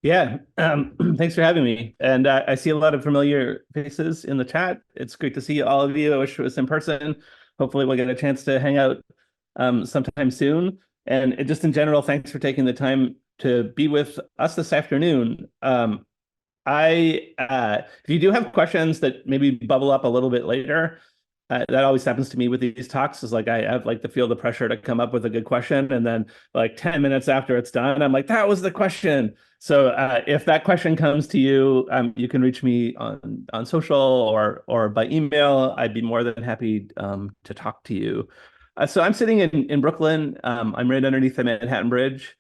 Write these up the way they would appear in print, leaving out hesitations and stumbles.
Yeah, thanks for having me. And I see a lot of familiar faces in the chat. It's great to see all of you. I wish it was in person. Hopefully, we'll get a chance to hang out sometime soon. And just in general, thanks for taking the time to be with us this afternoon. If you do have questions that maybe bubble up a little bit later, that always happens to me with these talks. Is like I have like to feel the pressure to come up with a good question, and then like 10 minutes after it's done, I'm like, that was the question. So if that question comes to you, you can reach me on social or by email. I'd be more than happy to talk to you. So I'm sitting in Brooklyn. I'm right underneath the Manhattan Bridge.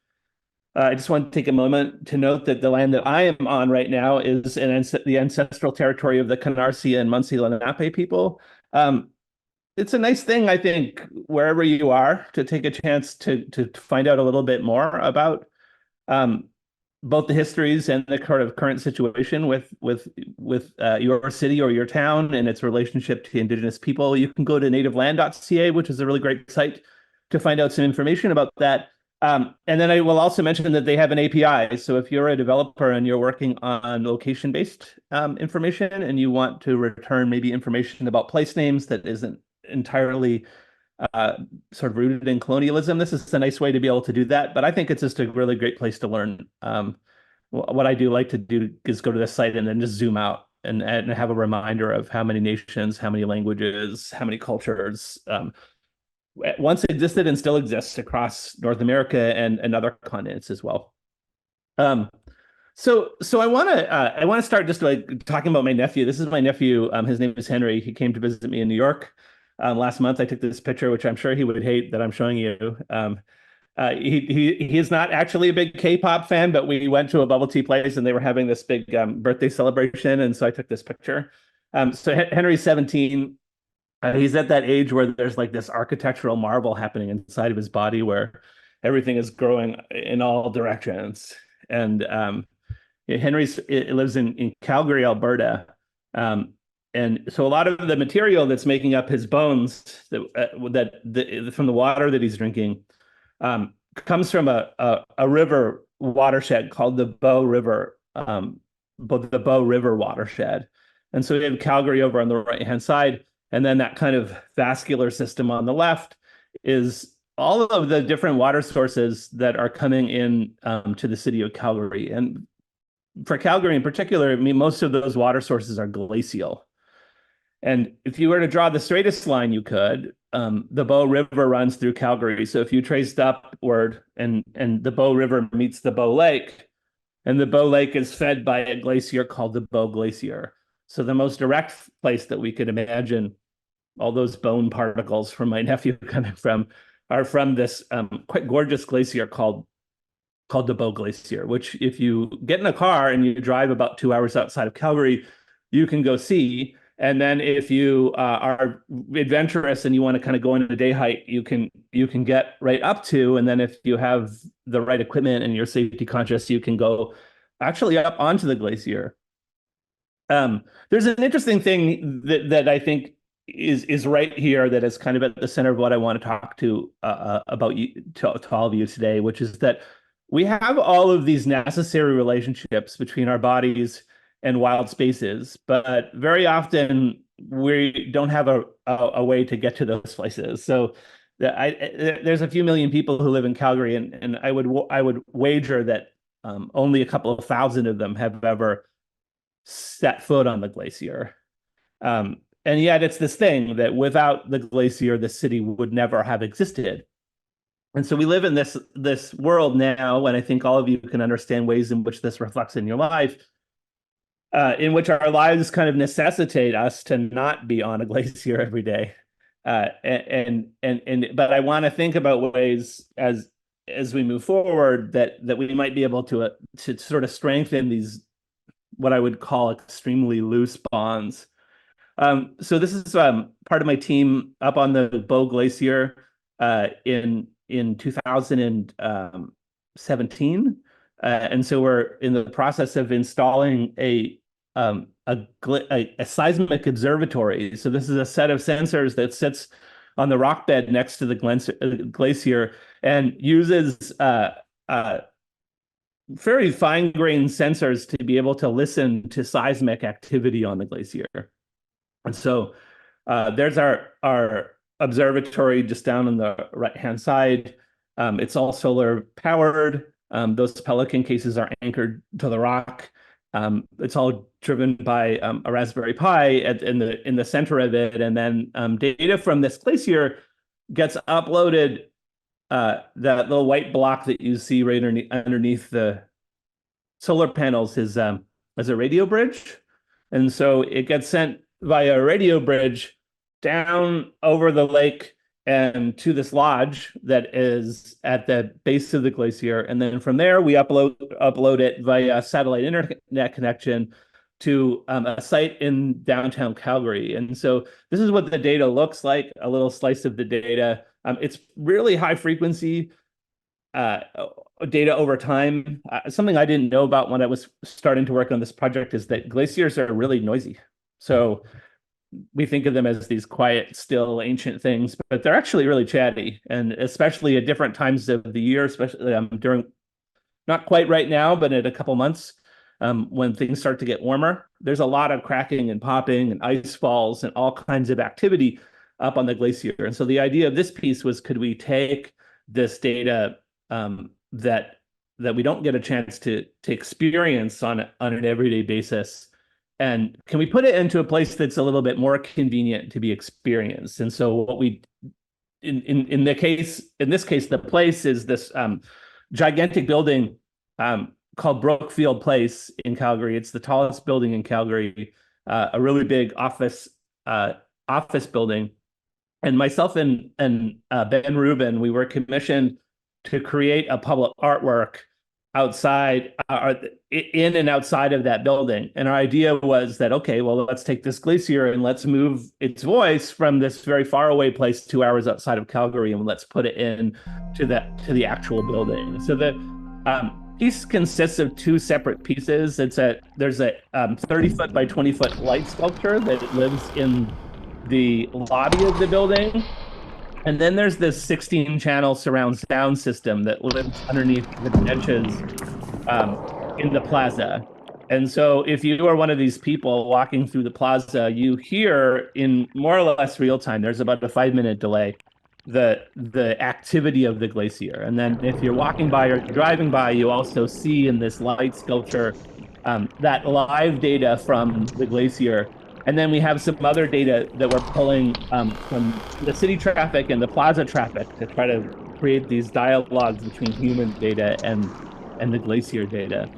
I just want to take a moment to note that the land that I am on right now is the ancestral territory of the Canarsie and Munsee Lenape people. Um, it's a nice thing, I think, wherever you are, to take a chance to find out a little bit more about um, both the histories and the current situation with your city or your town and its relationship to Indigenous people. You can go to nativeland.ca, which is a really great site to find out some information about that. And then I will also mention that they have an API. So if you're a developer and you're working on location-based information and you want to return maybe information about place names that isn't entirely uh, sort of rooted in colonialism, this is a nice way to be able to do that. But I think it's just a really great place to learn. What I do like to do is go to this site and then just zoom out and have a reminder of how many nations, how many languages, how many cultures once existed and still exists across North America and other continents as well. Um, so I want to start just like talking about my nephew. This is my nephew. His name is Henry. He came to visit me in New York last month. I took this picture, which I'm sure he would hate that I'm showing you. He is not actually a big K-pop fan, but we went to a bubble tea place and they were having this big birthday celebration, and so I took this picture. So Henry's 17. He's at that age where there's like this architectural marvel happening inside of his body where everything is growing in all directions. And yeah, lives in Calgary, Alberta. Um, and so a lot of the material that's making up his bones from the water that he's drinking comes from a river watershed called the Bow River, the Bow River watershed. And so we have Calgary over on the right hand side, and then that kind of vascular system on the left is all of the different water sources that are coming in to the city of Calgary. And for Calgary in particular, I mean, most of those water sources are glacial. And if you were to draw the straightest line you could, the Bow River runs through Calgary. So if you traced upward and the Bow River meets the Bow Lake, and the Bow Lake is fed by a glacier called the Bow Glacier. So the most direct place that we could imagine all those bone particles from my nephew coming from are from this quite gorgeous glacier called the Bow Glacier, which if you get in a car and you drive about 2 hours outside of Calgary, you can go see. And then if you are adventurous and you want to kind of go on a day hike, you can get right up to. And then if you have the right equipment and you're safety conscious, you can go actually up onto the glacier. There's an interesting thing that I think is right here that is kind of at the center of what I want to talk to about you to all of you today, which is that we have all of these necessary relationships between our bodies and wild spaces, but very often we don't have a way to get to those places. So there's a few million people who live in Calgary, and I would wager that only a couple of thousand of them have ever set foot on the glacier. And yet it's this thing that without the glacier, the city would never have existed. And so we live in this world now, and I think all of you can understand ways in which this reflects in your life, in which our lives kind of necessitate us to not be on a glacier every day. But I want to think about ways as we move forward that we might be able to sort of strengthen these what I would call extremely loose bonds. So this is part of my team up on the Bow Glacier in 2017, and so we're in the process of installing a seismic observatory. So this is a set of sensors that sits on the rock bed next to the glacier and uses very fine-grained sensors to be able to listen to seismic activity on the glacier. And so there's our observatory just down on the right-hand side. It's all solar powered. Those pelican cases are anchored to the rock. It's all driven by a Raspberry Pi in the center of it, and then data from this glacier gets uploaded. That little white block that you see right underneath the solar panels is a radio bridge, and so it gets sent via a radio bridge down over the lake and to this lodge that is at the base of the glacier. And then from there, we upload it via satellite internet connection to a site in downtown Calgary. And so this is what the data looks like, a little slice of the data. It's really high frequency data over time. Something I didn't know about when I was starting to work on this project is that glaciers are really noisy. So we think of them as these quiet, still, ancient things, but they're actually really chatty, and especially at different times of the year, especially during, not quite right now, but in a couple months, when things start to get warmer, there's a lot of cracking and popping and ice falls and all kinds of activity up on the glacier. And so the idea of this piece was, could we take this data that we don't get a chance to experience on an everyday basis, and can we put it into a place that's a little bit more convenient to be experienced? And so what we, in this case, the place is this gigantic building called Brookfield Place in Calgary. It's the tallest building in Calgary, a really big office building. And myself and Ben Rubin, we were commissioned to create a public artwork outside, in and outside of that building. And our idea was that, okay, well, let's take this glacier and let's move its voice from this very far away place 2 hours outside of Calgary, and let's put it in to the actual building. So the piece consists of two separate pieces. There's a 30-foot by 20-foot light sculpture that lives in the lobby of the building. And then there's this 16-channel surround sound system that lives underneath the benches in the plaza. And so if you are one of these people walking through the plaza, you hear in more or less real time, there's about a 5-minute delay, the activity of the glacier. And then if you're walking by or driving by, you also see in this light sculpture that live data from the glacier. And then we have some other data that we're pulling from the city traffic and the plaza traffic to try to create these dialogues between human data and the glacier data.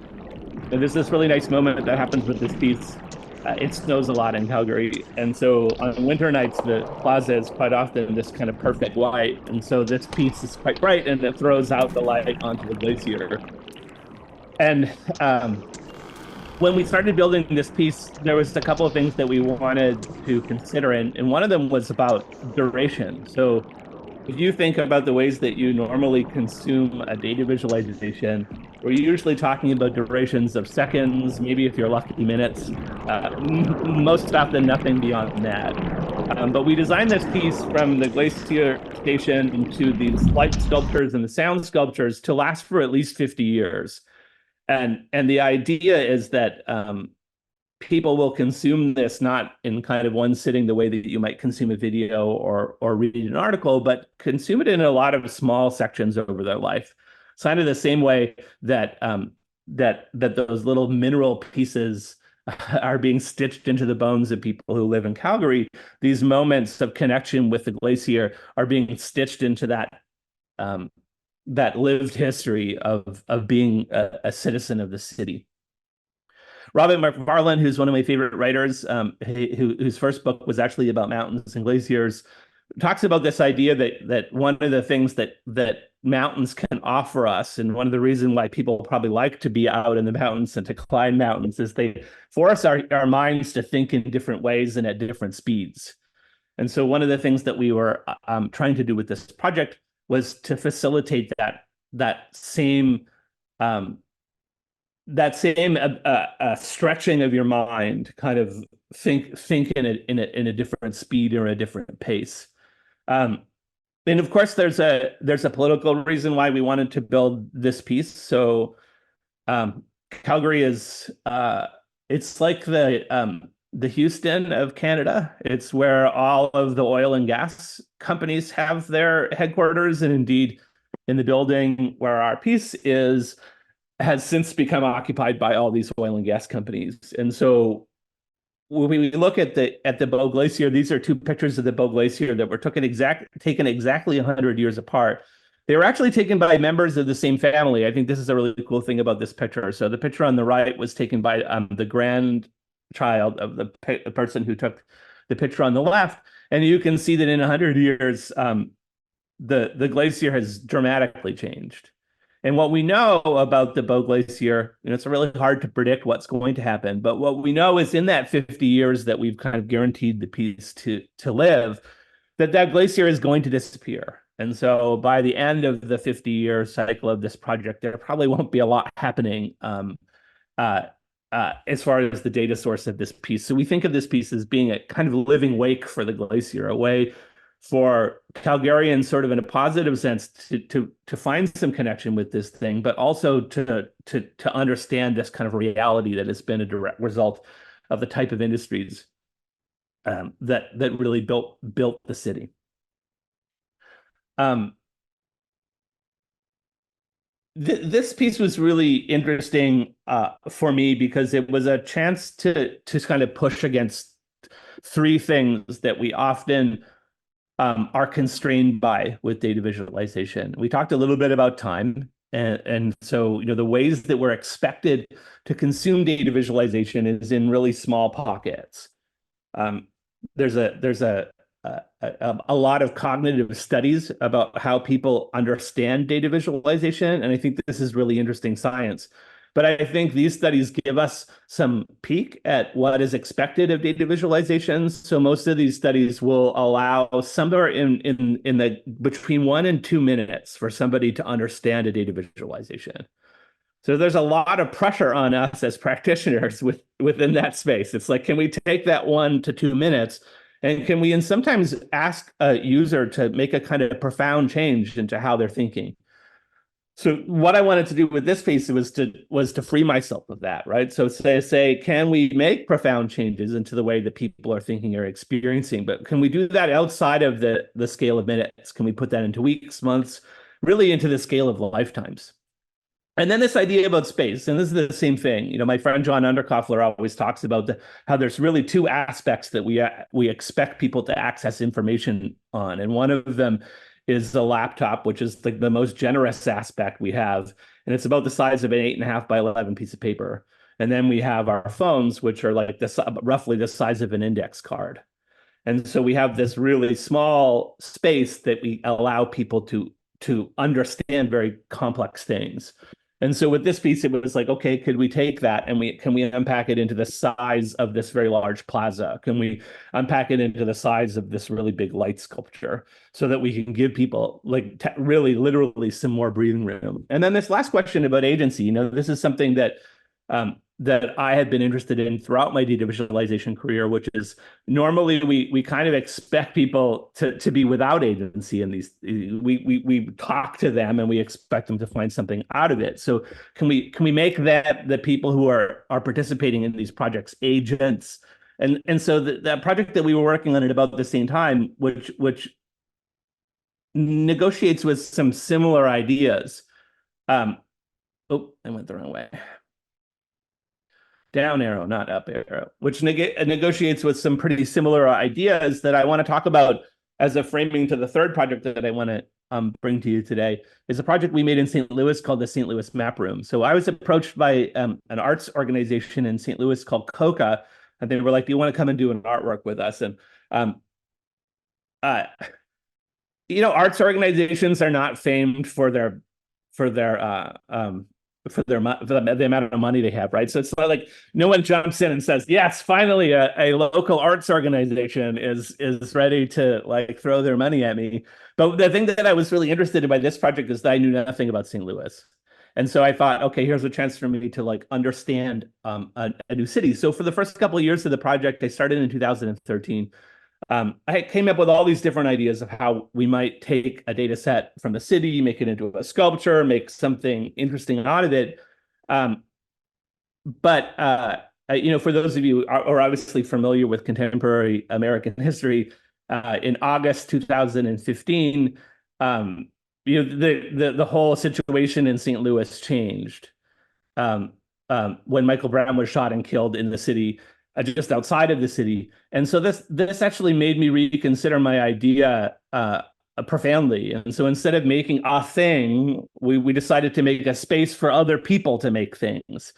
And there's this really nice moment that happens with this piece. It snows a lot in Calgary. And so on winter nights, the plaza is quite often this kind of perfect white. And so this piece is quite bright, and it throws out the light onto the glacier. And when we started building this piece, there was a couple of things that we wanted to consider, and one of them was about duration. So if you think about the ways that you normally consume a data visualization, we're usually talking about durations of seconds, maybe if you're lucky, minutes, most often nothing beyond that. But we designed this piece from the glacier station to these light sculptures and the sound sculptures to last for at least 50 years. And the idea is that people will consume this not in kind of one sitting the way that you might consume a video or read an article, but consume it in a lot of small sections over their life. It's kind of the same way that that those little mineral pieces are being stitched into the bones of people who live in Calgary. These moments of connection with the glacier are being stitched into that lived history of being a citizen of the city. Robin McFarlane, who's one of my favorite writers, whose first book was actually about mountains and glaciers, talks about this idea that one of the things that mountains can offer us, and one of the reasons why people probably like to be out in the mountains and to climb mountains, is they force our minds to think in different ways and at different speeds. And so one of the things that we were trying to do with this project was to facilitate that same stretching of your mind, kind of think in a different speed or a different pace. And of course, there's a political reason why we wanted to build this piece. So Calgary is it's like the Houston of Canada. It's where all of the oil and gas companies have their headquarters, and indeed, in the building where our piece is, has since become occupied by all these oil and gas companies. And so when we look at the Bow Glacier, these are two pictures of the Bow Glacier that were taken exactly 100 years apart. They were actually taken by members of the same family. I think this is a really cool thing about this picture. So the picture on the right was taken by the grandchild of the person who took the picture on the left, and you can see that in 100 years, the glacier has dramatically changed. And what we know about the Bow Glacier, it's really hard to predict what's going to happen. But what we know is in that 50 years that we've kind of guaranteed the piece to live, that glacier is going to disappear. And so by the end of the 50-year cycle of this project, there probably won't be a lot happening as far as the data source of this piece. So we think of this piece as being a kind of living wake for the glacier, a way for Calgarians, sort of in a positive sense, to find some connection with this thing, but also to understand this kind of reality that has been a direct result of the type of industries that really built the city. This piece was really interesting for me because it was a chance to kind of push against three things that we often are constrained by with data visualization. We talked a little bit about time, and so the ways that we're expected to consume data visualization is in really small pockets. There's a lot of cognitive studies about how people understand data visualization, and I think this is really interesting science. But I think these studies give us some peek at what is expected of data visualizations. So most of these studies will allow somewhere in the between 1 and 2 minutes for somebody to understand a data visualization. So there's a lot of pressure on us as practitioners within that space. It's like, can we take that 1 to 2 minutes, and can we and sometimes ask a user to make a kind of profound change into how they're thinking? So what I wanted to do with this piece was to free myself of that, right? So say, can we make profound changes into the way that people are thinking or experiencing? But can we do that outside of the scale of minutes? Can we put that into weeks, months, really into the scale of lifetimes? And then this idea about space, and this is the same thing. My friend John Underkoffler always talks about how there's really two aspects that we expect people to access information on, and one of them is the laptop, which is the most generous aspect we have. And it's about the size of an 8.5 by 11 piece of paper. And then we have our phones, which are like roughly the size of an index card. And so we have this really small space that we allow people to understand very complex things. And so with this piece, it was like, okay, could we take that and can we unpack it into the size of this very large plaza? Can we unpack it into the size of this really big light sculpture so that we can give people really literally some more breathing room? And then this last question about agency, this is something that I had been interested in throughout my data visualization career, which is normally we kind of expect people to be without agency in these. We talk to them and we expect them to find something out of it. So can we make that the people who are participating in these projects agents? And so that project that we were working on at about the same time, which negotiates with some similar ideas. I went the wrong way. Down arrow, not up arrow, which negotiates with some pretty similar ideas that I want to talk about as a framing to the third project that I want to bring to you today. Is a project we made in St. Louis called the St. Louis Map Room. So I was approached by an arts organization in St. Louis called COCA, and they were like, "Do you want to come and do an artwork with us?" And arts organizations are not famed for the amount of money they have, right? So it's not like no one jumps in and says, "Yes, finally, a local arts organization is ready to throw their money at me." But the thing that I was really interested in by this project is that I knew nothing about St. Louis, and so I thought, okay, here's a chance for me to understand a new city. So for the first couple of years of the project, I started in 2013. I came up with all these different ideas of how we might take a data set from the city, make it into a sculpture, make something interesting out of it. Um, but for those of you who are obviously familiar with contemporary American history, in August 2015, um, the whole situation in St. Louis changed um, when Michael Brown was shot and killed in the city, just outside of the city. And so this actually made me reconsider my idea profoundly. And so instead of making a thing, we decided to make a space for other people to make things.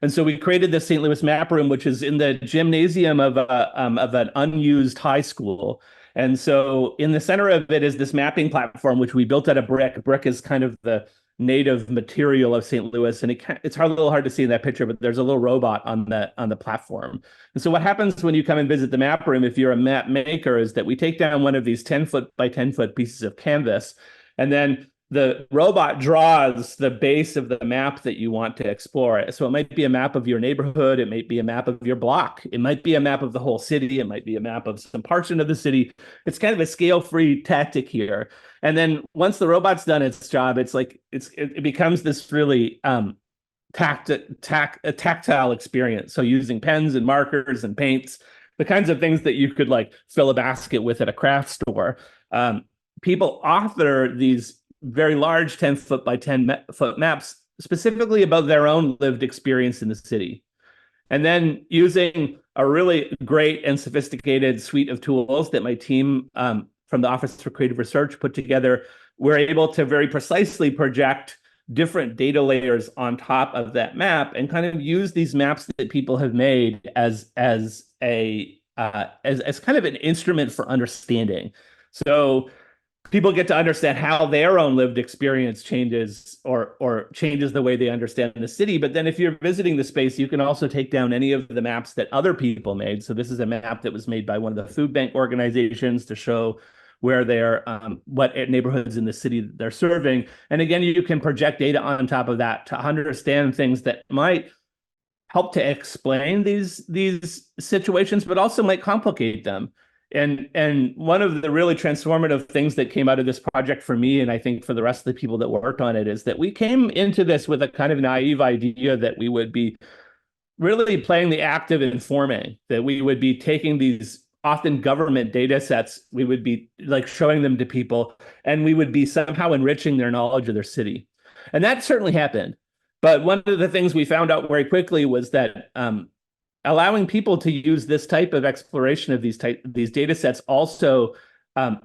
And so we created the St. Louis Map Room, which is in the gymnasium of an unused high school. And so in the center of it is this mapping platform, which we built out of brick. Brick is kind of the native material of St. Louis, and it's a little hard to see in that picture, but there's a little robot on the platform. And so what happens when you come and visit the map room, if you're a map maker, is that we take down one of these 10-foot by 10-foot pieces of canvas, and then the robot draws the base of the map that you want to explore. So it might be a map of your neighborhood, it might be a map of your block, it might be a map of the whole city, it might be a map of some portion of the city. It's kind of a scale-free tactic here. And then once the robot's done its job, it becomes this really tactile experience. So using pens and markers and paints, the kinds of things that you could like fill a basket with at a craft store. People author these very large 10-foot by 10-foot maps specifically about their own lived experience in the city. And then using a really great and sophisticated suite of tools that my team from the Office for Creative Research put together, we're able to very precisely project different data layers on top of that map and kind of use these maps that people have made as kind of an instrument for understanding. So people get to understand how their own lived experience changes or changes the way they understand the city. But then if you're visiting the space, you can also take down any of the maps that other people made. So this is a map that was made by one of the food bank organizations to show where they're what neighborhoods in the city they're serving. And again, you can project data on top of that to understand things that might help to explain these situations, but also might complicate them. And one of the really transformative things that came out of this project for me, and I think for the rest of the people that worked on it, is that we came into this with a kind of naive idea that we would be really playing the active informing, that we would be taking these often government data sets, we would be like showing them to people, and we would be somehow enriching their knowledge of their city. And that certainly happened. But one of the things we found out very quickly was that allowing people to use this type of exploration of these data sets also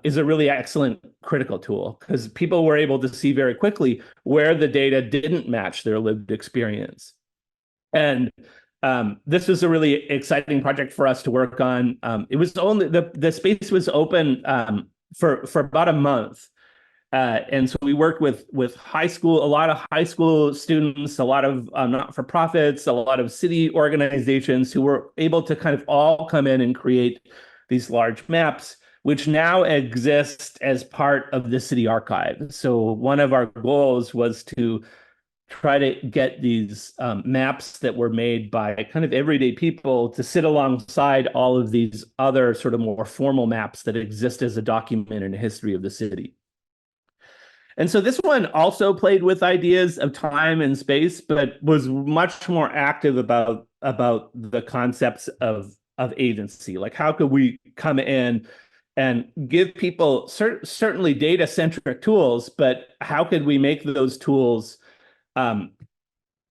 is a really excellent critical tool, because people were able to see very quickly where the data didn't match their lived experience. And this was a really exciting project for us to work on. It was only the space was open for about a month. And so we worked with a lot of high school students, a lot of not-for-profits, a lot of city organizations who were able to kind of all come in and create these large maps, which now exist as part of the city archive. So one of our goals was to try to get these maps that were made by kind of everyday people to sit alongside all of these other sort of more formal maps that exist as a document in the history of the city. And so this one also played with ideas of time and space, but was much more active about the concepts of agency. Like, how could we come in and give people certainly data-centric tools, but how could we make those tools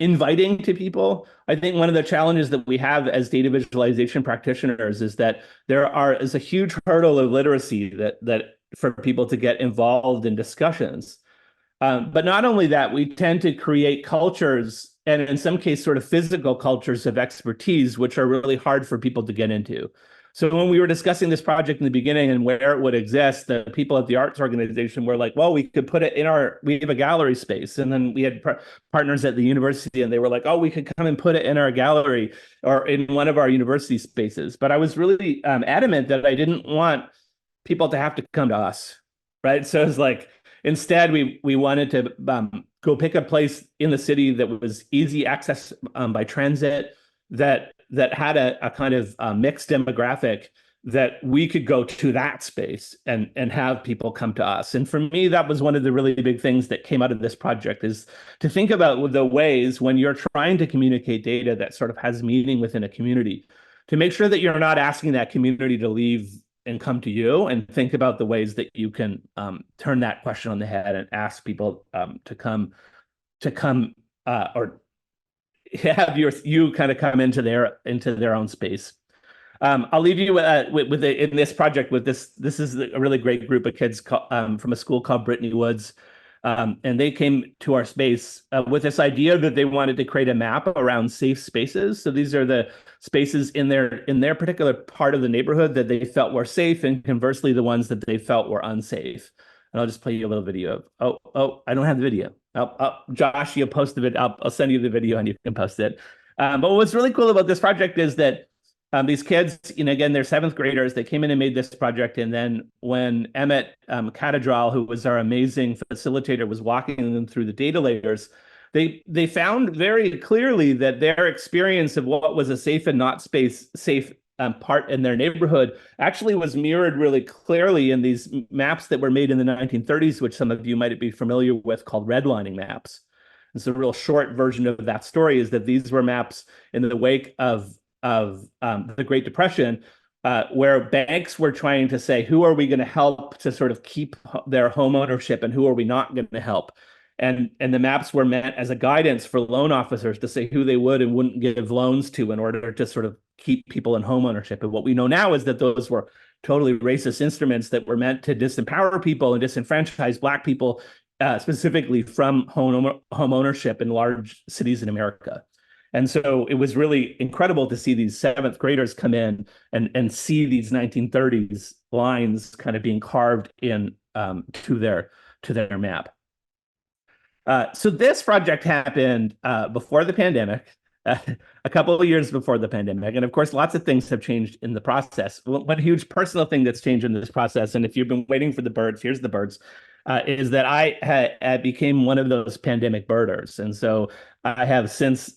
inviting to people? I think one of the challenges that we have as data visualization practitioners is that there is a huge hurdle of literacy that for people to get involved in discussions. But not only that, we tend to create cultures, and in some cases sort of physical cultures of expertise, which are really hard for people to get into. So when we were discussing this project in the beginning and where it would exist, the people at the arts organization were like, well, we could put it we have a gallery space. And then we had partners at the university, and they were like, oh, we could come and put it in our gallery or in one of our university spaces. But I was really adamant that I didn't want people to have to come to us, right? So it's like, instead, we wanted to go pick a place in the city that was easy access by transit, that had a kind of mixed demographic, that we could go to that space and have people come to us. And for me, that was one of the really big things that came out of this project, is to think about the ways when you're trying to communicate data that sort of has meaning within a community, to make sure that you're not asking that community to leave and come to you, and think about the ways that you can turn that question on the head and ask people to come or have you kind of come into their own space. I'll leave you in this project with this. This is a really great group of kids from a school called Brittany Woods. And they came to our space with this idea that they wanted to create a map around safe spaces. So these are the spaces in their particular part of the neighborhood that they felt were safe, and conversely, the ones that they felt were unsafe. And I'll just play you a little video. I don't have the video. Josh, you'll post the video. I'll send you the video and you can post it. But what's really cool about this project is that these kids, again, they're seventh graders. They came in and made this project. And then when Emmett Catedral, who was our amazing facilitator, was walking them through the data layers, they found very clearly that their experience of what was a safe and not safe part in their neighborhood actually was mirrored really clearly in these maps that were made in the 1930s, which some of you might be familiar with, called redlining maps. And so a real short version of that story is that these were maps in the wake of the Great Depression, where banks were trying to say, who are we going to help to sort of keep their home ownership, and who are we not going to help? And the maps were meant as a guidance for loan officers to say who they would and wouldn't give loans to in order to sort of keep people in home ownership. And what we know now is that those were totally racist instruments that were meant to disempower people and disenfranchise Black people, specifically from home ownership in large cities in America. And so it was really incredible to see these seventh graders come in and see these 1930s lines kind of being carved in to their map. So this project happened before the pandemic, a couple of years before the pandemic. And of course, lots of things have changed in the process. One huge personal thing that's changed in this process, and if you've been waiting for the birds, here's the birds, is that I became one of those pandemic birders. And so I have since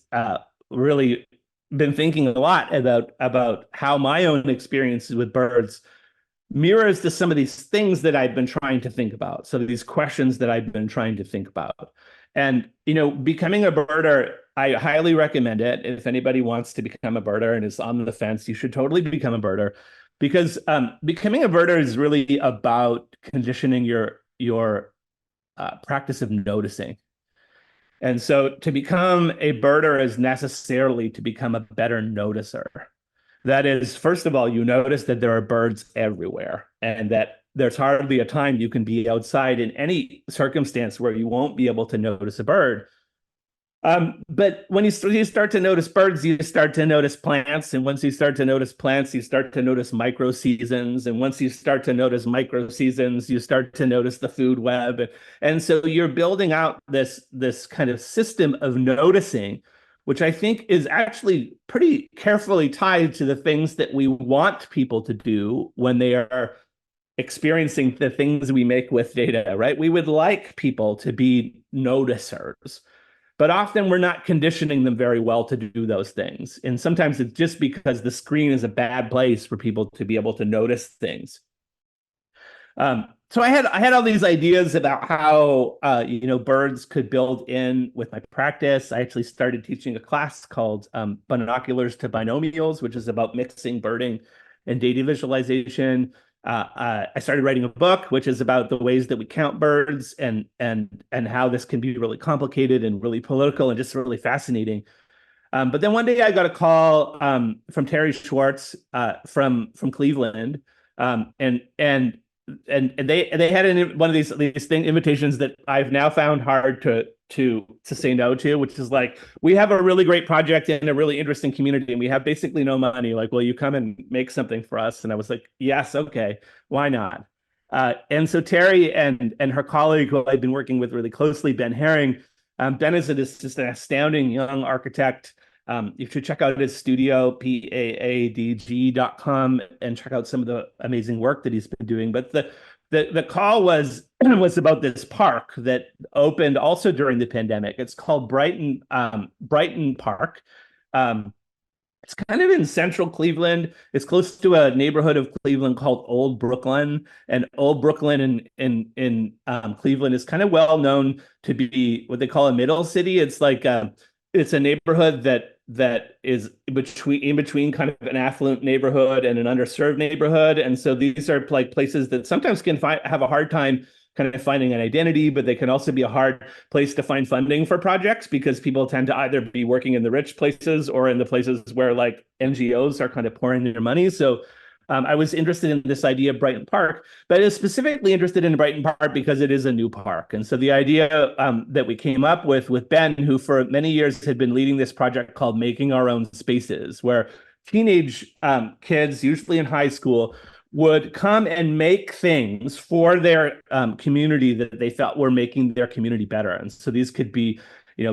really been thinking a lot about how my own experiences with birds mirrors to some of these things that I've been trying to think about. So these questions that I've been trying to think about. And, becoming a birder, I highly recommend it. If anybody wants to become a birder and is on the fence, you should totally become a birder, because becoming a birder is really about conditioning your practice of noticing. And so to become a birder is necessarily to become a better noticer. That is, first of all, you notice that there are birds everywhere, and that there's hardly a time you can be outside in any circumstance where you won't be able to notice a bird. But when you start to notice birds, you start to notice plants. And once you start to notice plants, you start to notice micro seasons. And once you start to notice micro seasons, you start to notice the food web. And so you're building out this kind of system of noticing, which I think is actually pretty carefully tied to the things that we want people to do when they are experiencing the things we make with data, right? We would like people to be noticers, but often we're not conditioning them very well to do those things. And sometimes it's just because the screen is a bad place for people to be able to notice things. So I had all these ideas about how birds could build in with my practice. I actually started teaching a class called Binoculars to Binomials, which is about mixing birding and data visualization. I started writing a book, which is about the ways that we count birds and how this can be really complicated and really political and just really fascinating. But then one day I got a call from Terry Schwartz from Cleveland, and they had one of these invitations that I've now found hard to say no to, which is like, we have a really great project in a really interesting community and we have basically no money. Like, will you come and make something for us? And I was like, yes, okay, why not? And so Terry and her colleague, who I've been working with really closely, Ben Herring. Ben is just an astounding young architect. You should check out his studio, paadg.com, and check out some of the amazing work that he's been doing. But the call was about this park that opened also during the pandemic. It's called Brighton Park. It's kind of in central Cleveland. It's close to a neighborhood of Cleveland called Old Brooklyn, and Old Brooklyn in Cleveland is kind of well known to be what they call a middle city. It's like it's a neighborhood that is between kind of an affluent neighborhood and an underserved neighborhood, and so these are like places that sometimes can have a hard time kind of finding an identity, but they can also be a hard place to find funding for projects because people tend to either be working in the rich places or in the places where like NGOs are kind of pouring their money. So I was interested in this idea of Brighton Park, but I was specifically interested in Brighton Park because it is a new park. And so the idea that we came up with Ben, who for many years had been leading this project called Making Our Own Spaces, where teenage kids, usually in high school, would come and make things for their community that they felt were making their community better. And so these could be,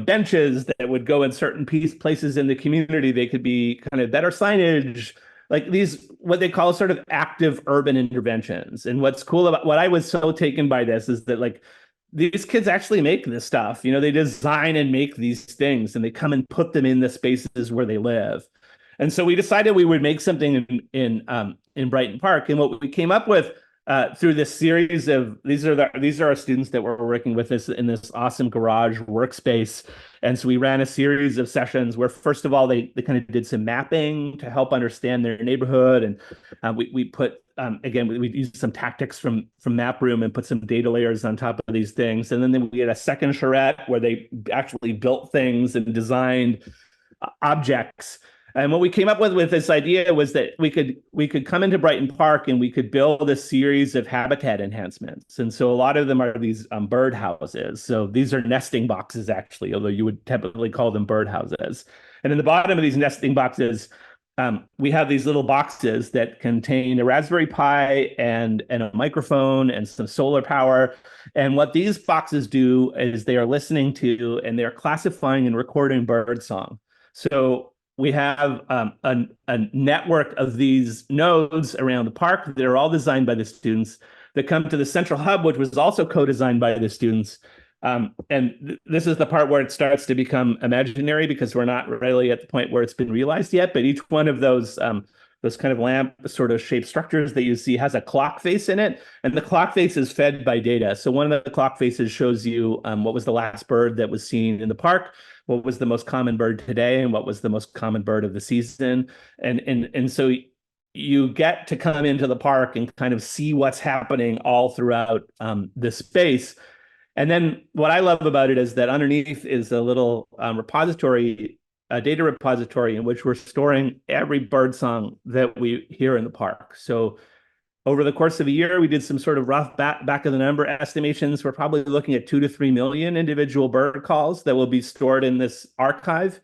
benches that would go in certain places in the community. They could be kind of better signage, like these, what they call sort of active urban interventions. And what's cool about what I was so taken by this is that like these kids actually make this stuff. They design and make these things and they come and put them in the spaces where they live. And so we decided we would make something in Brighton Park. And what we came up with through this series of these are our students that we're working with this in this awesome garage workspace. And so we ran a series of sessions where, first of all, they kind of did some mapping to help understand their neighborhood, and we put again we used some tactics from MapRoom and put some data layers on top of these things. And then we had a second charrette where they actually built things and designed objects. And what we came up with this idea was that we could come into Brighton Park and we could build a series of habitat enhancements. And so a lot of them are these bird houses. So these are nesting boxes, actually, although you would typically call them bird houses. And in the bottom of these nesting boxes, we have these little boxes that contain a Raspberry Pi and a microphone and some solar power. And what these boxes do is they are listening to and they're classifying and recording bird song. So we have a network of these nodes around the park that are all designed by the students that come to the central hub, which was also co-designed by the students. And this is the part where it starts to become imaginary because we're not really at the point where it's been realized yet. But each one of those kind of lamp sort of shaped structures that you see has a clock face in it, and the clock face is fed by data. So one of the clock faces shows you what was the last bird that was seen in the park, what was the most common bird today, and what was the most common bird of the season. And so you get to come into the park and kind of see what's happening all throughout this space. And then what I love about it is that underneath is a little repository, a data repository in which we're storing every bird song that we hear in the park. So over the course of a year, we did some sort of rough back of the number estimations. We're probably looking at 2 to 3 million individual bird calls that will be stored in this archive.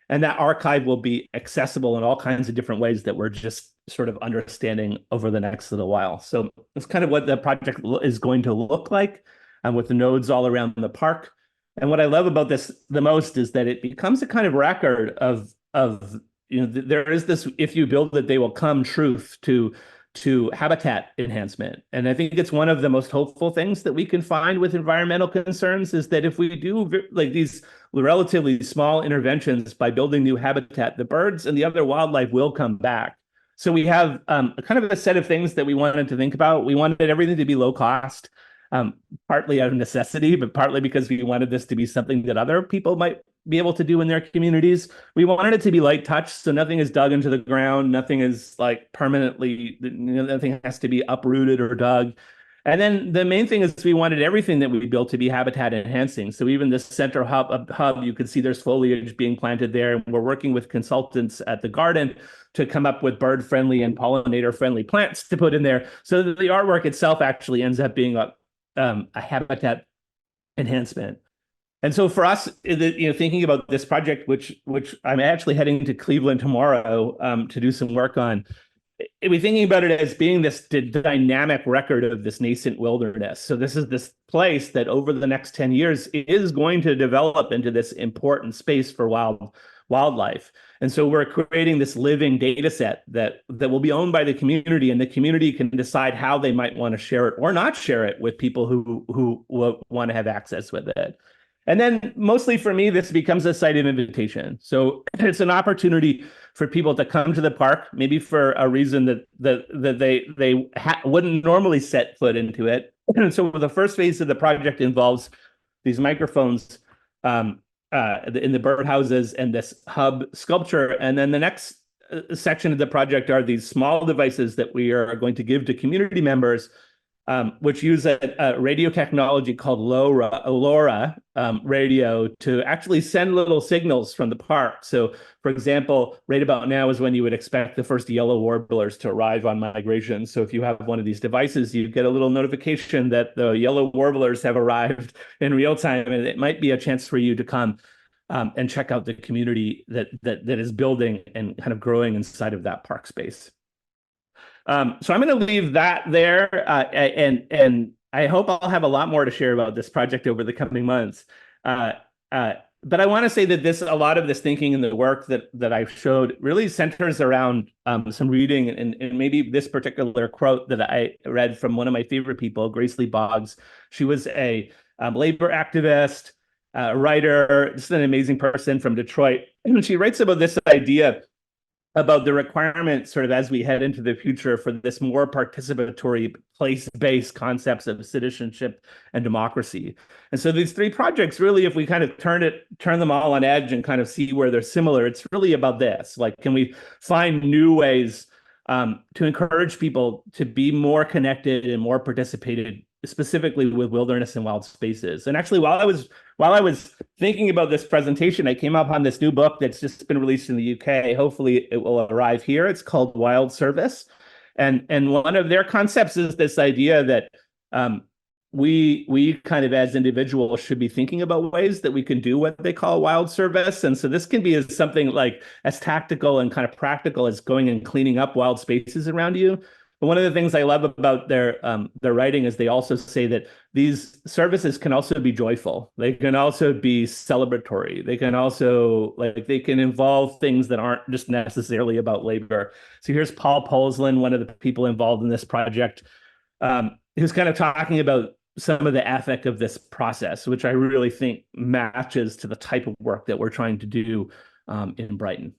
And that archive will be accessible in all kinds of different ways that we're just sort of understanding over the next little while. So that's kind of what the project is going to look like with the nodes all around the park. And what I love about this the most is that it becomes a kind of record of there is this, if you build it, they will come truth to habitat enhancement. And I think it's one of the most hopeful things that we can find with environmental concerns is that if we do like these relatively small interventions by building new habitat, the birds and the other wildlife will come back. So we have kind of a set of things that we wanted to think about. We wanted everything to be low cost. Partly out of necessity, but partly because we wanted this to be something that other people might be able to do in their communities. We wanted it to be light touch, so nothing is dug into the ground, nothing is like permanently, nothing has to be uprooted or dug. And then the main thing is we wanted everything that we built to be habitat enhancing. So even this center hub, you can see there's foliage being planted there. And we're working with consultants at the garden to come up with bird-friendly and pollinator-friendly plants to put in there. So that the artwork itself actually ends up being a habitat enhancement. And so for us, thinking about this project, which I'm actually heading to Cleveland tomorrow to do some work on, we're thinking about it as being this dynamic record of this nascent wilderness. So this is this place that over the next 10 years is going to develop into this important space for wildlife. And so we're creating this living data set that will be owned by the community, and the community can decide how they might want to share it or not share it with people who want to have access with it. And then mostly for me, this becomes a site of invitation. So it's an opportunity for people to come to the park, maybe for a reason that they wouldn't normally set foot into it. And so the first phase of the project involves these microphones in the birdhouses and this hub sculpture. And then the next section of the project are these small devices that we are going to give to community members, which use a radio technology called LoRa radio to actually send little signals from the park. So, for example, right about now is when you would expect the first yellow warblers to arrive on migration. So if you have one of these devices, you get a little notification that the yellow warblers have arrived in real time, and it might be a chance for you to come and check out the community that is building and kind of growing inside of that park space. So I'm going to leave that there, and I hope I'll have a lot more to share about this project over the coming months. But I want to say that a lot of this thinking and the work that I showed really centers around some reading and maybe this particular quote that I read from one of my favorite people, Grace Lee Boggs. She was a labor activist, writer, just an amazing person from Detroit. And she writes about this idea about the requirement sort of as we head into the future for this more participatory place-based concepts of citizenship and democracy. And so these three projects really, if we kind of turn them all on edge and kind of see where they're similar, it's really about this. Like, can we find new ways to encourage people to be more connected and more participated, specifically with wilderness and wild spaces? And actually, while I was thinking about this presentation, I came up on this new book that's just been released in the UK. Hopefully it will arrive here. It's called Wild Service. And one of their concepts is this idea that we kind of as individuals should be thinking about ways that we can do what they call wild service. And so this can be as something like as tactical and kind of practical as going and cleaning up wild spaces around you. But one of the things I love about their writing is they also say that these services can also be joyful. They can also be celebratory. They can also they can involve things that aren't just necessarily about labor. So here's Paul Polslin, one of the people involved in this project, who's kind of talking about some of the ethic of this process, which I really think matches to the type of work that we're trying to do in Brighton.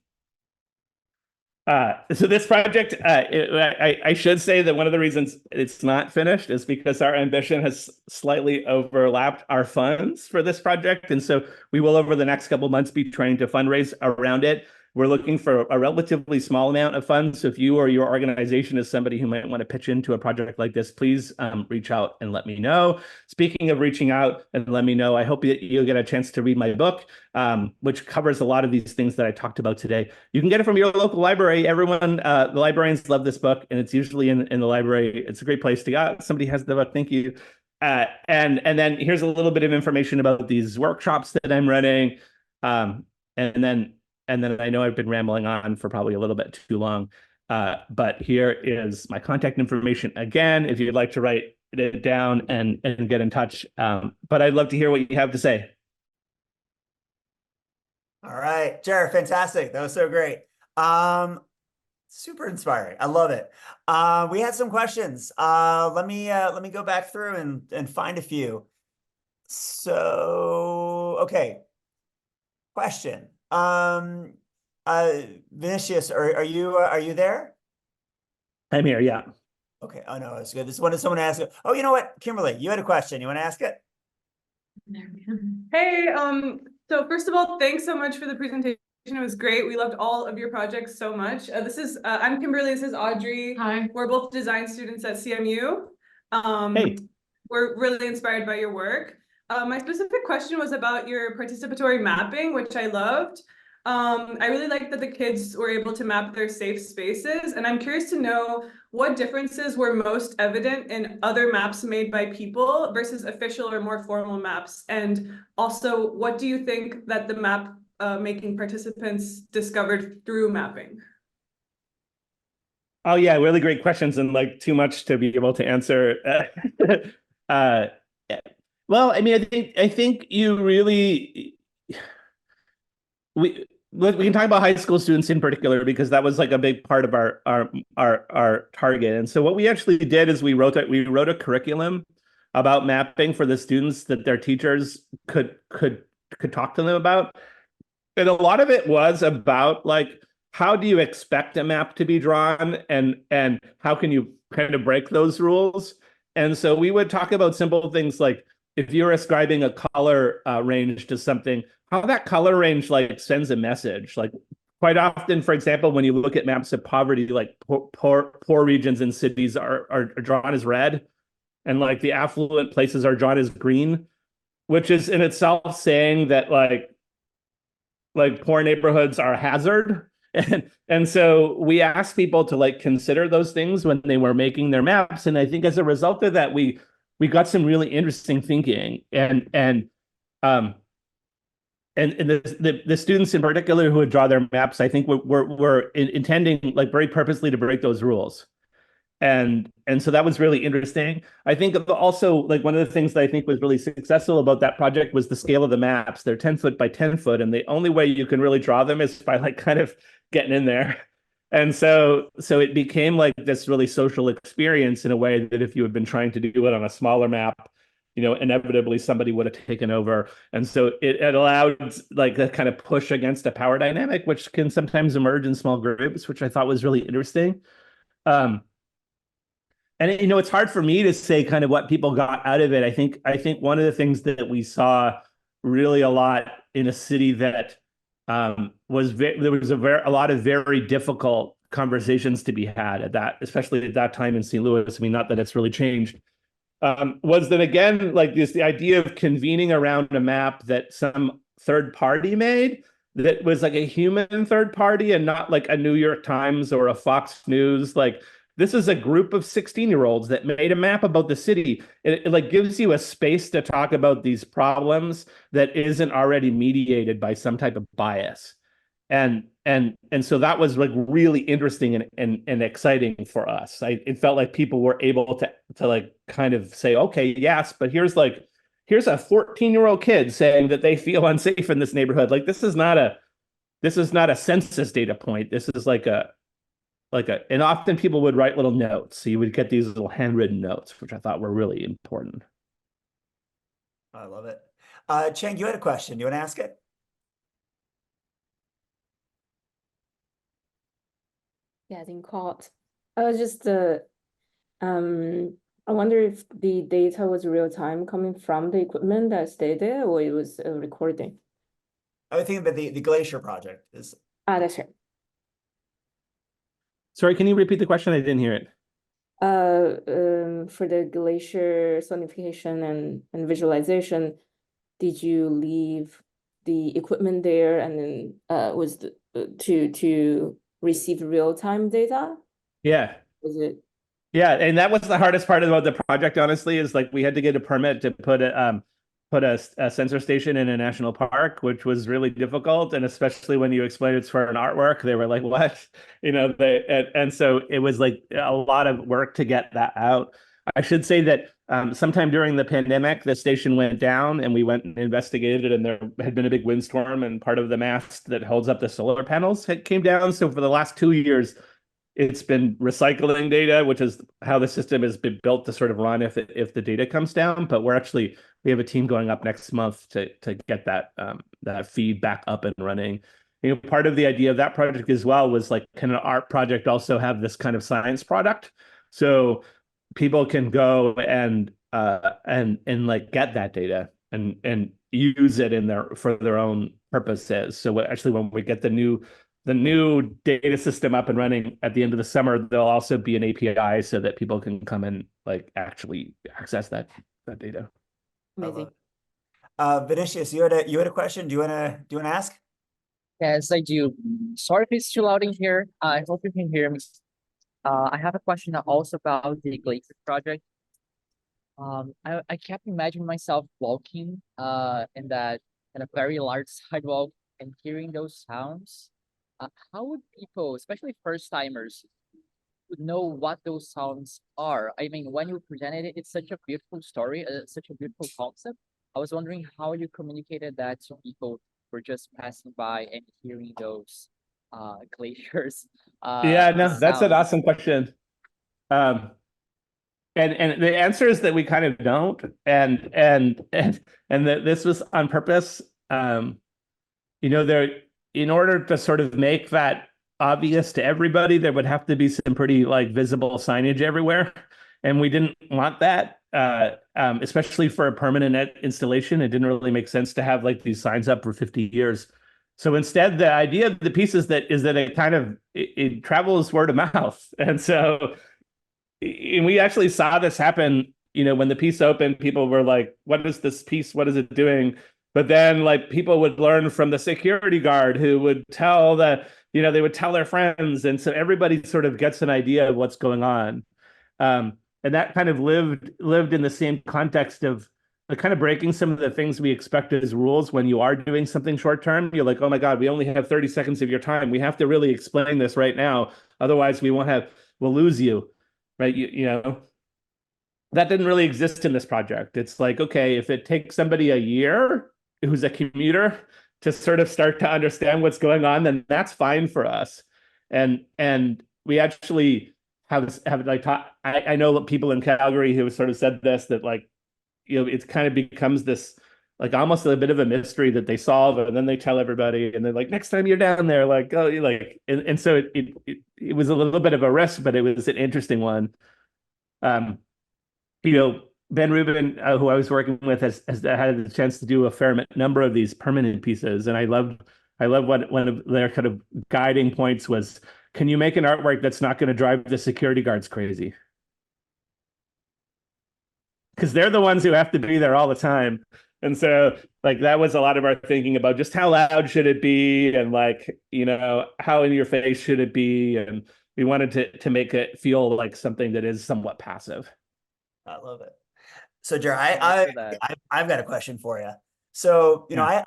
So this project, I should say that one of the reasons it's not finished is because our ambition has slightly overlapped our funds for this project. And so we will, over the next couple of months, be trying to fundraise around it. We're looking for a relatively small amount of funds. So if you or your organization is somebody who might want to pitch into a project like this, please reach out and let me know. Speaking of reaching out and let me know, I hope that you'll get a chance to read my book, which covers a lot of these things that I talked about today. You can get it from your local library. Everyone, the librarians love this book, and it's usually in the library. It's a great place to go. Somebody has the book. Thank you. And then here's a little bit of information about these workshops that I'm running. And then I know I've been rambling on for probably a little bit too long, but here is my contact information again, if you'd like to write it down and get in touch. But I'd love to hear what you have to say. All right, Jer, fantastic. That was so great. Super inspiring. I love it. We had some questions. Let me go back through and find a few. So, okay. Question. Vinicius, are you there? I'm here, yeah. Okay. Oh no, it's good. This one is someone asked. Oh, you know what, Kimberly, you had a question. You want to ask it? Hey, so first of all, thanks so much for the presentation. It was great. We loved all of your projects so much. I'm Kimberly. This is Audrey. Hi. We're both design students at CMU. Hey. We're really inspired by your work. My specific question was about your participatory mapping, which I loved. I really liked that the kids were able to map their safe spaces, and I'm curious to know what differences were most evident in other maps made by people versus official or more formal maps, and also what do you think that the map making participants discovered through mapping? Oh yeah, really great questions, and like too much to be able to answer. Well, I mean, I think you really we can talk about high school students in particular because that was like a big part of our target. And so what we actually did is we wrote a curriculum about mapping for the students that their teachers could talk to them about. And a lot of it was about like, how do you expect a map to be drawn, and how can you kind of break those rules? And so we would talk about simple things like, if you're ascribing a color range to something, how that color range like sends a message. Like quite often, for example, when you look at maps of poverty, like poor regions in cities are drawn as red, and like the affluent places are drawn as green, which is in itself saying that like poor neighborhoods are a hazard. And so we asked people to like consider those things when they were making their maps. And I think as a result of that, we got some really interesting thinking. Um and the students in particular who would draw their maps, I think were intending like very purposely to break those rules. And so that was really interesting. I think also like one of the things that I think was really successful about that project was the scale of the maps. They're 10 foot by 10 foot, and the only way you can really draw them is by like kind of getting in there. And so it became like this really social experience in a way that if you had been trying to do it on a smaller map, inevitably somebody would have taken over. And so it allowed like a kind of push against a power dynamic, which can sometimes emerge in small groups, which I thought was really interesting. And it's hard for me to say kind of what people got out of it. I think one of the things that we saw really a lot in a city that there was a lot of very difficult conversations to be had at that, especially at that time in St. Louis. I mean, not that it's really changed. Was that again, like the idea of convening around a map that some third party made, that was like a human third party and not like a New York Times or a Fox News. Like this is a group of 16-year-olds that made a map about the city. It like gives you a space to talk about these problems that isn't already mediated by some type of bias. And so that was like really interesting and exciting for us. It felt like people were able to like kind of say, okay, yes, but here's a 14-year-old kid saying that they feel unsafe in this neighborhood. Like this is not a census data point. This is and often people would write little notes. So you would get these little handwritten notes, which I thought were really important. I love it. Cheng, you had a question. Do you want to ask it? Yeah, in court. I was just I wonder if the data was real time coming from the equipment that stayed there, or it was a recording. I would think that the Glacier project is. That's right. Sorry, can you repeat the question? I didn't hear it. For the glacier sonification and visualization, did you leave the equipment there and then was to receive real-time data? Yeah. Was it? Yeah, and that was the hardest part about the project, honestly, is like we had to get a permit to put a sensor station in a national park, which was really difficult. And especially when you explained it's for an artwork, they were like, what? And so it was like a lot of work to get that out. I should say that sometime during the pandemic, the station went down and we went and investigated, and there had been a big windstorm and part of the mast that holds up the solar panels came down. So for the last 2 years, it's been recycling data, which is how the system has been built to sort of run if the data comes down. But we have a team going up next month to get that feed back up and running. Part of the idea of that project as well was like, can an art project also have this kind of science product? So people can go and like get that data and use it for their own purposes. So actually, when we get the new data system up and running at the end of the summer, there'll also be an API so that people can come and like actually access that data. Amazing. Vinicius, you had a question. Do you wanna ask? Yes, I do. Sorry if it's too loud in here. I hope you can hear me. I have a question also about the Glacier project. I kept imagining myself walking in that in a very large sidewalk and hearing those sounds. How would people, especially first timers, would know what those sounds are? I mean, when you presented it, it's such a beautiful story, such a beautiful concept. I was wondering how you communicated that to people who were just passing by and hearing those glaciers. Yeah, no, that's an sounds. awesome question. And the answer is that we kind of don't, and that this was on purpose. There, in order to sort of make that obvious to everybody, there would have to be some pretty like visible signage everywhere, and we didn't want that, especially for a permanent installation. It didn't really make sense to have like these signs up for 50 years. So instead, the idea of the piece is that it kind of it travels word of mouth, and so. And we actually saw this happen, when the piece opened, people were like, what is this piece? What is it doing? But then like people would learn from the security guard who would tell they would tell their friends. And so everybody sort of gets an idea of what's going on. And that kind of lived in the same context of kind of breaking some of the things we expect as rules when you are doing something short term. You're like, oh my God, we only have 30 seconds of your time. We have to really explain this right now. Otherwise we'll lose you. Right, that didn't really exist in this project. It's like, okay, if it takes somebody a year who's a commuter to sort of start to understand what's going on, then that's fine for us. And we actually have like I know people in Calgary who have sort of said this, that like, it kind of becomes this like almost a bit of a mystery that they solve, and then they tell everybody, and they're like, next time you're down there, like, oh, like, and so it was a little bit of a risk, but it was an interesting one. Ben Rubin, who I was working with, has had the chance to do a fair number of these permanent pieces, and I love what one of their kind of guiding points was: can you make an artwork that's not going to drive the security guards crazy? Because they're the ones who have to be there all the time. And so like that was a lot of our thinking about just how loud should it be, and like, how in your face should it be, and we wanted to make it feel like something that is somewhat passive. I love it. So Jer, Thanks for that. I've got a question for you. So, Yeah.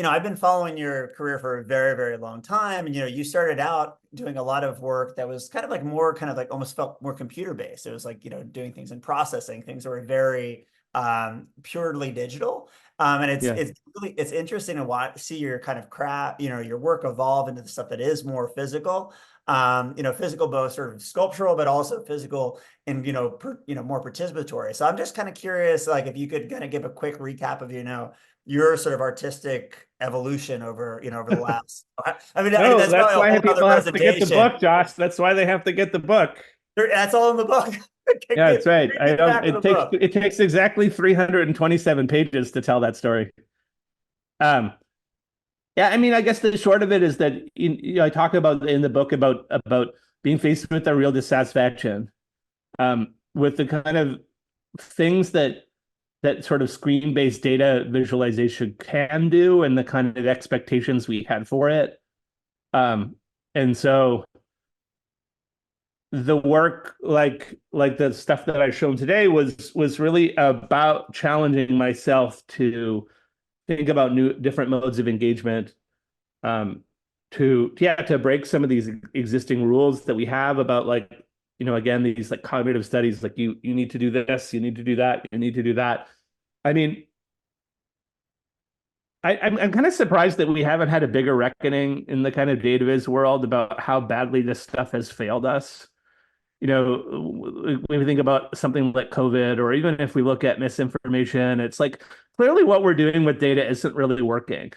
I've been following your career for a very, very long time. And, you started out doing a lot of work that was kind of like more kind of like almost felt more computer based. It was like, doing things and processing things that were very purely digital. And it's interesting to see your kind of craft, your work evolve into the stuff that is more physical. Physical, both sort of sculptural, but also physical and, more participatory. So I'm just kind of curious, like if you could kind of give a quick recap of, your sort of artistic evolution over the last. I mean, No, that's that's probably why a whole people other have to get the presentation. book, Josh. That's why they have to get the book. That's all in the book. Yeah, that's right. Read the back of the book. It takes exactly 327 pages to tell that story. Yeah, I mean, I guess the short of it is that I talk about in the book about being faced with a real dissatisfaction, with the kind of things that sort of screen-based data visualization can do, and the kind of expectations we had for it. And so the work, like the stuff that I've shown today, was really about challenging myself to think about different modes of engagement, to break some of these existing rules that we have about, like, again, these like cognitive studies, like you need to do this, you need to do that, you need to do that. I mean, I'm kind of surprised that we haven't had a bigger reckoning in the kind of data viz world about how badly this stuff has failed us. When we think about something like COVID, or even if we look at misinformation, it's like clearly what we're doing with data isn't really working.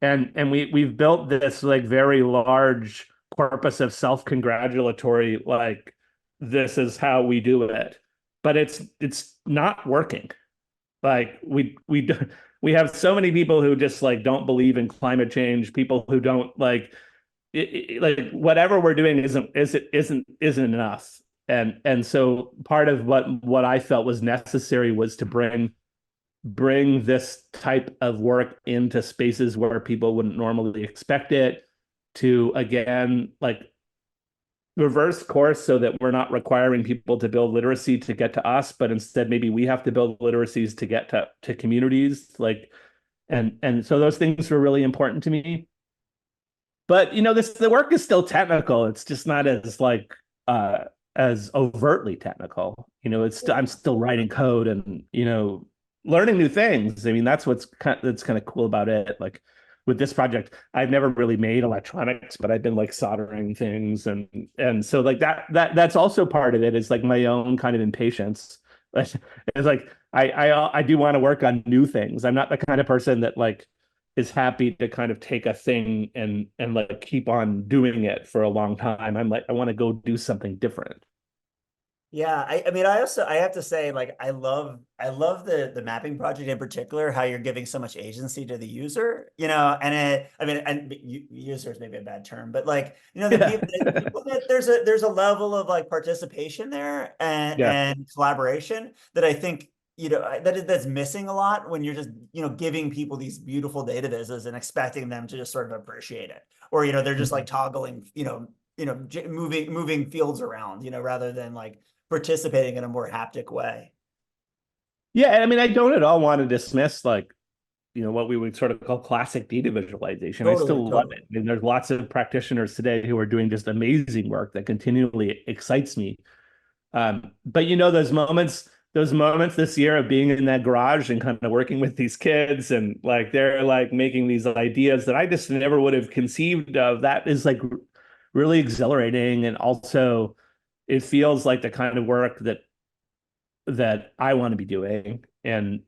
And we've built this like very large corpus of self-congratulatory, like, this is how we do it, but it's not working. Like we have so many people who just like don't believe in climate change, people who don't like like whatever we're doing isn't enough. And so part of what I felt was necessary was to bring this type of work into spaces where people wouldn't normally expect it, to again like reverse course, so that we're not requiring people to build literacy to get to us, but instead maybe we have to build literacies to get to communities, like, and so those things were really important to me. But the work is still technical. It's just not as like as overtly technical. I'm still writing code and learning new things. I mean, that's kind of cool about it. Like with this project, I've never really made electronics, but I've been like soldering things, and so like that's also part of it, is like my own kind of impatience. It's like I do want to work on new things. I'm not the kind of person that like is happy to kind of take a thing and like keep on doing it for a long time. I'm like, I want to go do something different. Yeah, I mean, I have to say, like, I love the mapping project in particular, how you're giving so much agency to the user, and I mean, and user is maybe a bad term, but like, the people that there's a level of like participation there Yeah. and collaboration that I think, that's missing a lot when you're just, giving people these beautiful databases and expecting them to just sort of appreciate it. Or, they're just like toggling, moving fields around, rather than like participating in a more haptic way. Yeah, I mean, I don't at all want to dismiss like, what we would sort of call classic data visualization. I Totally, still love totally. it. And there's lots of practitioners today who are doing just amazing work that continually excites me. But those moments this year of being in that garage and kind of working with these kids, and like they're like making these ideas that I just never would have conceived of, that is like really exhilarating. And also it feels like the kind of work that I want to be doing. And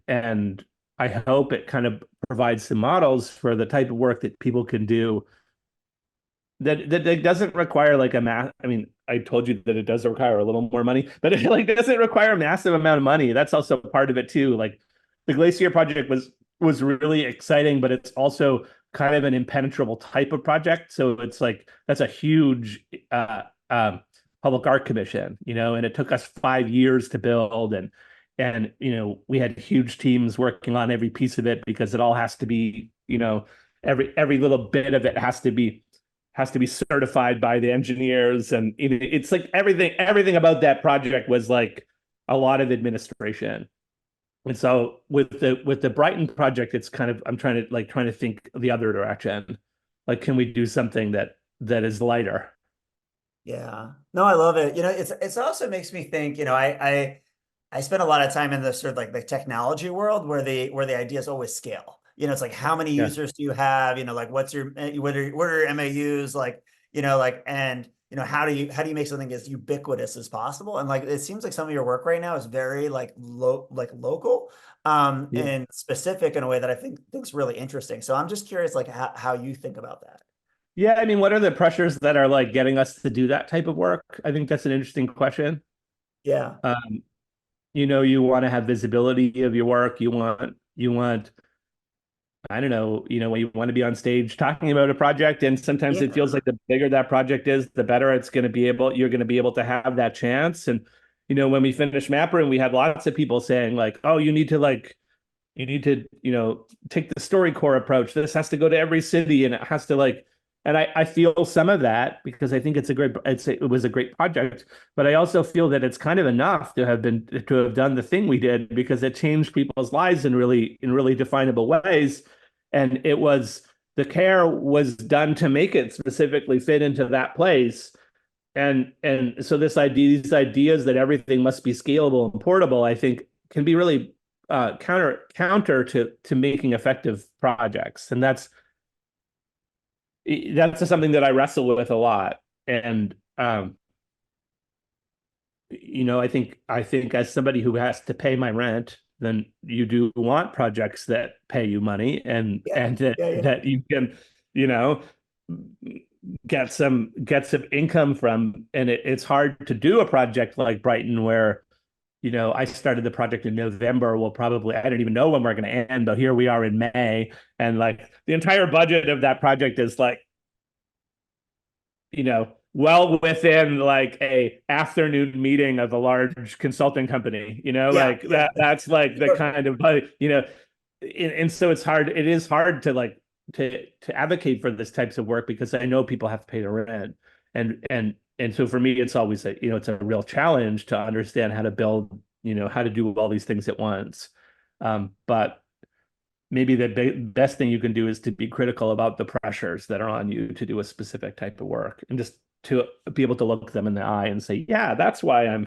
I hope it kind of provides some models for the type of work that people can do that doesn't require like a math. I mean, I told you that it does require a little more money, but it like doesn't require a massive amount of money. That's also part of it too. Like the Glacier project was really exciting, but it's also kind of an impenetrable type of project. So it's like that's a huge public art commission, and it took us 5 years to build, and we had huge teams working on every piece of it because it all has to be, every little bit of it has to be certified by the engineers, and it's like everything about that project was like a lot of administration. And so with the Brighton project, it's kind of I'm trying to think the other direction. Like, can we do something that is lighter? Yeah. No, I love it. It's also makes me think, I spend a lot of time in the sort of like the technology world where the ideas always scale. It's like how many Yeah. users do you have? Like what's your what are your MAUs like? Like and how do you make something as ubiquitous as possible? And like it seems like some of your work right now is very like local Yeah. and specific in a way that I think's really interesting. So I'm just curious like how you think about that. Yeah, I mean, what are the pressures that are like getting us to do that type of work? I think that's an interesting question. Yeah. Um, you want to have visibility of your work. You want, I don't know, you want to be on stage talking about a project, and sometimes it Yeah. feels like the bigger that project is, the better you're going to be able to have that chance. And, when we finished Mapper, and we had lots of people saying like, oh, you need to, take the StoryCorps approach. This has to go to every city, and it has to like, and I feel some of that because I think it was a great project, but I also feel that it's kind of enough to have done the thing we did because it changed people's lives in really definable ways. And the care was done to make it specifically fit into that place. And so these ideas that everything must be scalable and portable, I think can be really counter to making effective projects. And that's something that I wrestle with a lot. And I think as somebody who has to pay my rent, then you do want projects that pay you money, and Yeah. and that, Yeah. Yeah. that you can, you know, get some income from. And it's hard to do a project like Brighton where, I started the project in November. I don't even know when we're going to end, but here we are in May. And like the entire budget of that project is like, well within like a afternoon meeting of a large consulting company, Yeah. like Yeah. that's like the Sure. kind of, and so it is hard to like, to advocate for this types of work because I know people have to pay the rent. And so for me, it's always it's a real challenge to understand how to build, how to do all these things at once. But maybe the best thing you can do is to be critical about the pressures that are on you to do a specific type of work, and just to be able to look them in the eye and say, yeah, that's why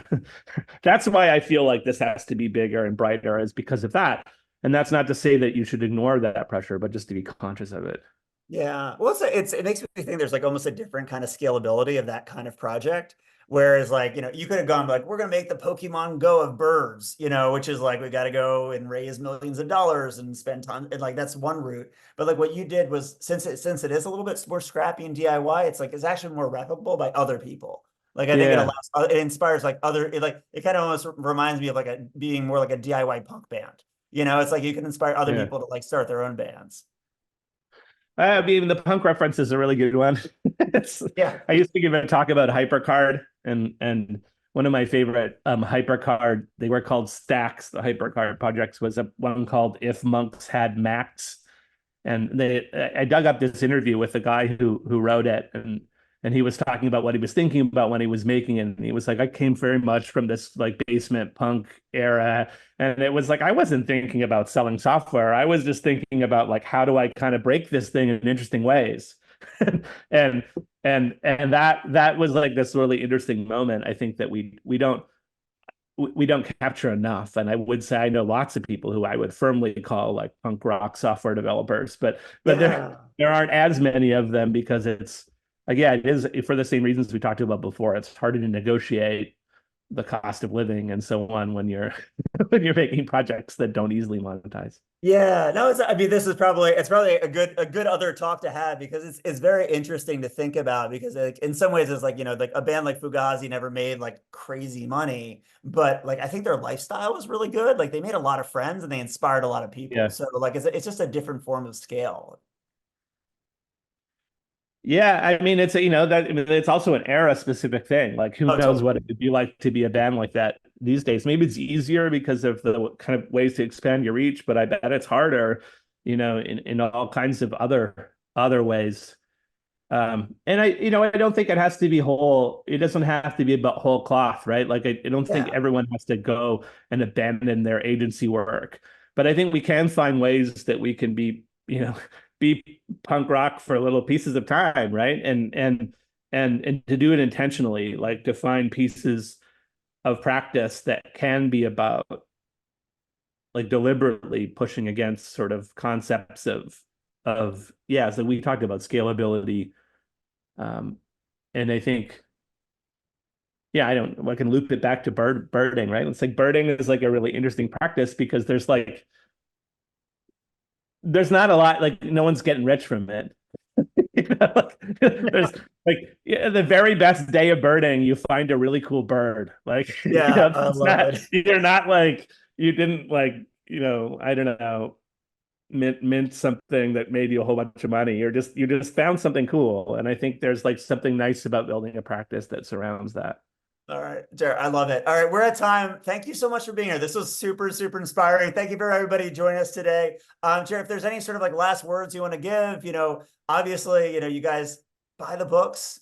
that's why I feel like this has to be bigger and brighter, is because of that. And that's not to say that you should ignore that pressure, but just to be conscious of it. Yeah. Well, it makes me think there's like almost a different kind of scalability of that kind of project. Whereas like, you could have gone like, we're going to make the Pokemon Go of birds, which is like, we got to go and raise millions of dollars and spend tons. And like, that's one route. But like what you did was, since it is a little bit more scrappy and DIY, it's actually more replicable by other people. Like, I think Yeah. it inspires like it kind of almost reminds me of like being more like a DIY punk band. It's like you can inspire other Yeah. people to like start their own bands. I mean, the punk reference is a really good one. Yeah. I used to give a talk about HyperCard, and one of my favorite HyperCard, they were called stacks. The HyperCard projects was one called "If Monks Had Macs," and I dug up this interview with the guy who wrote it, and he was talking about what he was thinking about when he was making it. And he was like, I came very much from this like basement punk era. And it was like, I wasn't thinking about selling software. I was just thinking about like, how do I kind of break this thing in interesting ways? and that was like this really interesting moment. I think that we don't capture enough. And I would say I know lots of people who I would firmly call like punk rock software developers, but Yeah. there aren't as many of them because again, it is for the same reasons we talked about before. It's harder to negotiate the cost of living and so on when you're when you're making projects that don't easily monetize. Yeah, no, I mean, it's probably a good other talk to have because it's very interesting to think about because like in some ways it's like, like a band like Fugazi never made like crazy money, but like I think their lifestyle was really good. Like they made a lot of friends and they inspired a lot of people. Yeah. So like it's just a different form of scale. Yeah, I mean it's it's also an era specific thing. Like who Oh, knows totally. what it would be like to be a band like that these days. Maybe it's easier because of the kind of ways to expand your reach, but I bet it's harder, in all kinds of other ways. And I don't think it has to be it doesn't have to be about whole cloth, right? Like I don't think Yeah. everyone has to go and abandon their agency work, but I think we can find ways that we can be punk rock for little pieces of time, right? And to do it intentionally, like to find pieces of practice that can be about like deliberately pushing against sort of concepts so we talked about scalability. And I think, yeah, I can loop it back to birding, right? It's like birding is like a really interesting practice because there's not a lot, like no one's getting rich from it. There's like the very best day of birding, you find a really cool bird. Like, Yeah, I love it. you're not like, you didn't like, I don't know, mint something that made you a whole bunch of money. You just found something cool. And I think there's like something nice about building a practice that surrounds that. All right, Jer, I love it. All right, we're at time. Thank you so much for being here. This was super, super inspiring. Thank you for everybody joining us today. Jer, if there's any sort of like last words you want to give, obviously, you guys buy the books,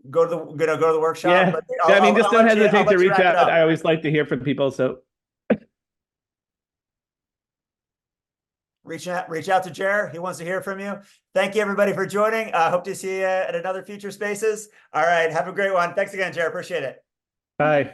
go to the workshop. Yeah. But I mean, just don't hesitate to reach wrap it out. up. I always like to hear from people. So Reach out to Jer. He wants to hear from you. Thank you, everybody, for joining. I hope to see you at another Future Spaces. All right, have a great one. Thanks again, Jer. Appreciate it. bye.